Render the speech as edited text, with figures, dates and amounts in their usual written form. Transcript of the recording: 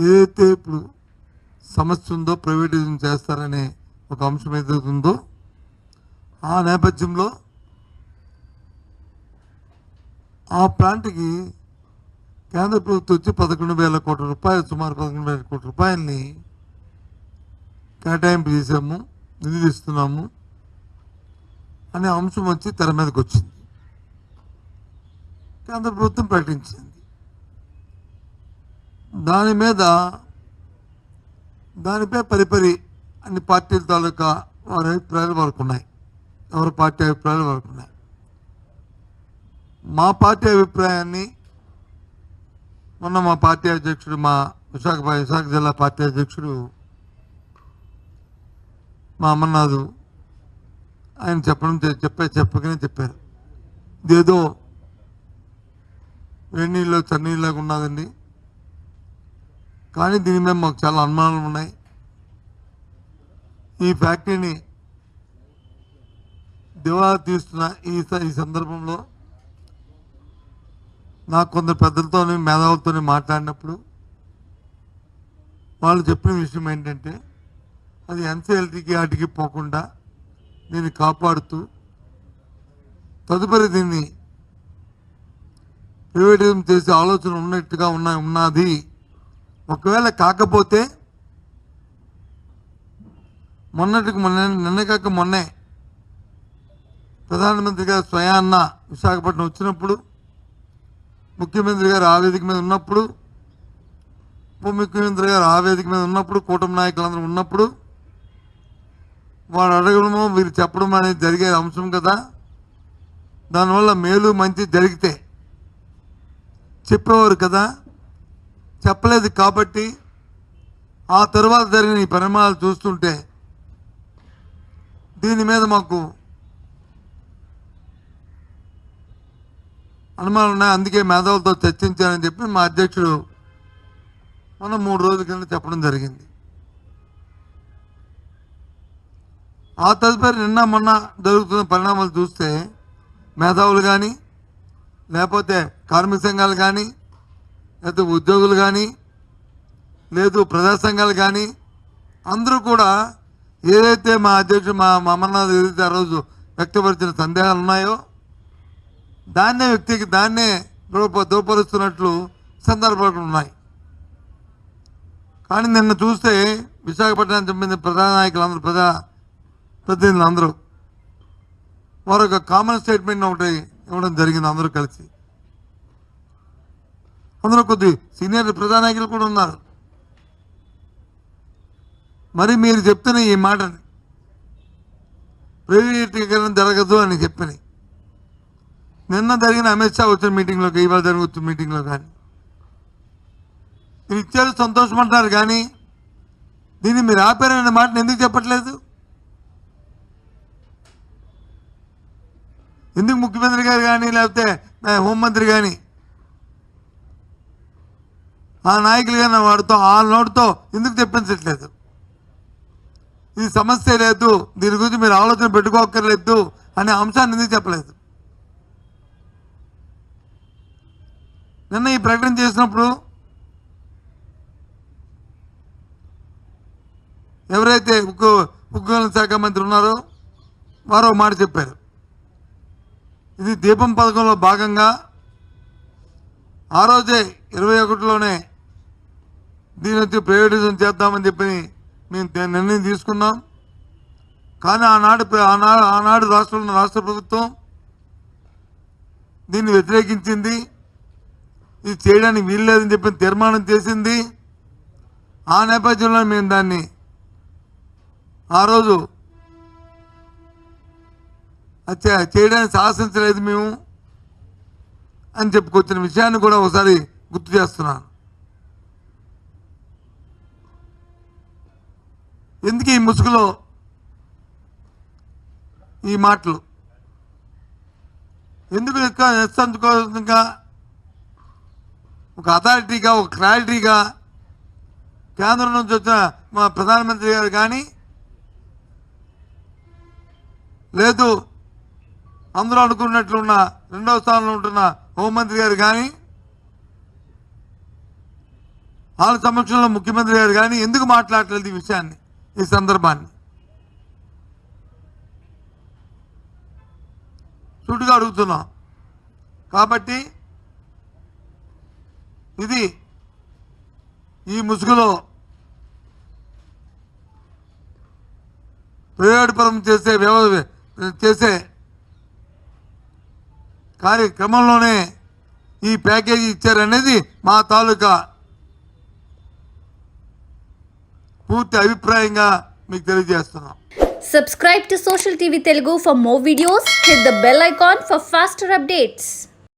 ఏదైతే ఇప్పుడు సమస్య ఉందో ప్రైవేటైజేషన్ చేస్తారనే ఒక అంశం ఏదైతే ఉందో ఆ నేపథ్యంలో ఆ ప్లాంట్కి కేంద్ర ప్రభుత్వం వచ్చి 11,000 కోట్ల రూపాయలు, సుమారు 11,000 కోట్ల రూపాయలని కేటాయింపు చేశాము, నిధులు ఇస్తున్నాము అనే అంశం వచ్చి తెర మీదకి వచ్చింది. కేంద్ర ప్రభుత్వం ప్రకటించింది. దానిపై పరిపరి అన్ని పార్టీల తాలూకా వారి అభిప్రాయాలు వరకు ఉన్నాయి, ఎవరి పార్టీ అభిప్రాయాలు వరకు ఉన్నాయి. మా పార్టీ అభిప్రాయాన్ని మొన్న మా పార్టీ అధ్యక్షుడు, మా విశాఖ జిల్లా పార్టీ అధ్యక్షుడు మా అమర్నాథ్ ఆయన చెప్పకనే చెప్పారు, ఇదేదో వేణీళ్ళు చన్నీళ్ళగా ఉన్నదండి, కానీ దీని మీద మాకు చాలా అనుమానాలు ఉన్నాయి. ఈ ఫ్యాక్టరీని దివాలా తీస్తున్న ఈ సందర్భంలో నాకు కొందరు పెద్దలతో మేధావులతో మాట్లాడినప్పుడు వాళ్ళు చెప్పిన విషయం ఏంటంటే అది ఎన్సీఎల్టీకి వాటికి పోకుండా దీన్ని కాపాడుతూ తదుపరి దీన్ని ప్రైవేటైజేషన్ చేసే ఆలోచన ఉన్నట్టుగా ఉన్నది. ఒకవేళ కాకపోతే నిన్న కాక మొన్నే ప్రధానమంత్రి గారు స్వయాన్న విశాఖపట్నం వచ్చినప్పుడు, ముఖ్యమంత్రి గారు ఆ వేదిక మీద ఉన్నప్పుడు, ఉప ముఖ్యమంత్రి గారు ఆ వేదిక మీద ఉన్నప్పుడు, కూటమి నాయకులందరూ ఉన్నప్పుడు వాడు అడగడము వీరు చెప్పడం అనేది జరిగే అంశం కదా. దానివల్ల మేలు మంచి జరిగితే చెప్పేవారు కదా. చెప్పలేదు కాబట్టి ఆ తర్వాత జరిగిన ఈ పరిణామాలు చూస్తుంటే దీని మీద మాకు అనుమానాలు ఉన్నాయి. అందుకే మేధావులతో చర్చించాలని చెప్పి మా అధ్యక్షుడు మనం 3 రోజుల కింద చెప్పడం జరిగింది. ఆ తదుపరి నిన్న మొన్న జరుగుతున్న పరిణామాలు చూస్తే మేధావులు కానీ, లేకపోతే కార్మిక సంఘాలు కానీ, లేకపోతే ఉద్యోగులు కానీ, లేదు ప్రజా సంఘాలు కానీ అందరూ కూడా ఏదైతే మా అధ్యక్షుడు మా అమర్నాథ్ ఏదైతే ఆ రోజు వ్యక్తపరిచిన సందేహాలు ఉన్నాయో దాన్నే దూపరుస్తున్నట్లు సందర్భాలు ఉన్నాయి. కానీ నిన్న చూస్తే విశాఖపట్నానికి సంబంధించిన ప్రధాన నాయకులందరూ, ప్రతినిధులందరూ వారు ఒక కామన్ స్టేట్మెంట్ ఒకటి ఇవ్వడం జరిగింది. అందరూ కలిసి, అందులో కొద్ది సీనియర్ ప్రధాన నాయకులు కూడా ఉన్నారు. మరి మీరు చెప్తున్న ఈ మాటని ప్రైవేటీకరణ జరగదు అని చెప్పని నిన్న జరిగిన అమిత్ షా వచ్చిన మీటింగ్లోకి, ఇవాళ జరుగుతున్న మీటింగ్లో కానీ మీరు ఇచ్చారు, సంతోషమంటారు, కానీ దీన్ని మీరు ఆపారనే మాటను ఎందుకు చెప్పట్లేదు? ఎందుకు ముఖ్యమంత్రి గారు కానీ, లేకపోతే హోంమంత్రి కానీ, ఆ నాయకులు కానీ ఆ నోటితో ఎందుకు చెప్పించట్లేదు? ఇది సమస్య లేదు, దీని గురించి మీరు ఆలోచన పెట్టుకోక్కర్లేదు అనే అంశాన్ని ఎందుకు చెప్పలేదు? నిన్న ఈ ప్రకటన చేసినప్పుడు ఎవరైతే ఉద్యోగ శాఖ మంత్రి ఉన్నారో వారు మాట చెప్పారు, ఇది దీపం పథకంలో భాగంగా ఆ రోజే 21లోనే దీని వచ్చి ప్రైవేటైజేషన్ చేద్దామని చెప్పి మేము నిర్ణయం తీసుకున్నాం. కానీ ఆనాడు రాష్ట్ర ప్రభుత్వం దీన్ని వ్యతిరేకించింది, ఇది చేయడానికి వీల్లేదని చెప్పి తీర్మానం చేసింది. ఆ నేపథ్యంలో మేము దాన్ని ఆ రోజు చేయడానికి సాహసించలేదు మేము అని చెప్పుకొచ్చిన విషయాన్ని కూడా ఒకసారి గుర్తు చేస్తున్నాను. ఎందుకు ఈ ముసుగులో ఈ మాటలు? ఎందుకు నిస్సంకోచంగా ఒక అథారిటీగా, ఒక క్లారిటీగా కేంద్రం నుంచి వచ్చిన మా ప్రధానమంత్రి గారు కానీ, లేదు అందరూ అనుకున్నట్లున్న 2వ స్థానంలో ఉంటున్న హోంమంత్రి గారు కానీ వాళ్ళ సమక్షంలో ముఖ్యమంత్రి గారు కానీ ఎందుకు మాట్లాడలేదు ఈ విషయాన్ని, ఈ సందర్భాన్ని సూటిగా అడుగుతున్నాం. కాబట్టి ఇది ఈ ముసుగులో ప్రయోగపరం చేసే కార్యక్రమంలోనే ఈ ప్యాకేజీ ఇచ్చారనేది మా తాలూకా పూర్తి అభిప్రాయంగా మీకు తెలియజేస్తున్నాం. Subscribe to Social TV Telugu for more videos. Hit the bell icon for faster updates.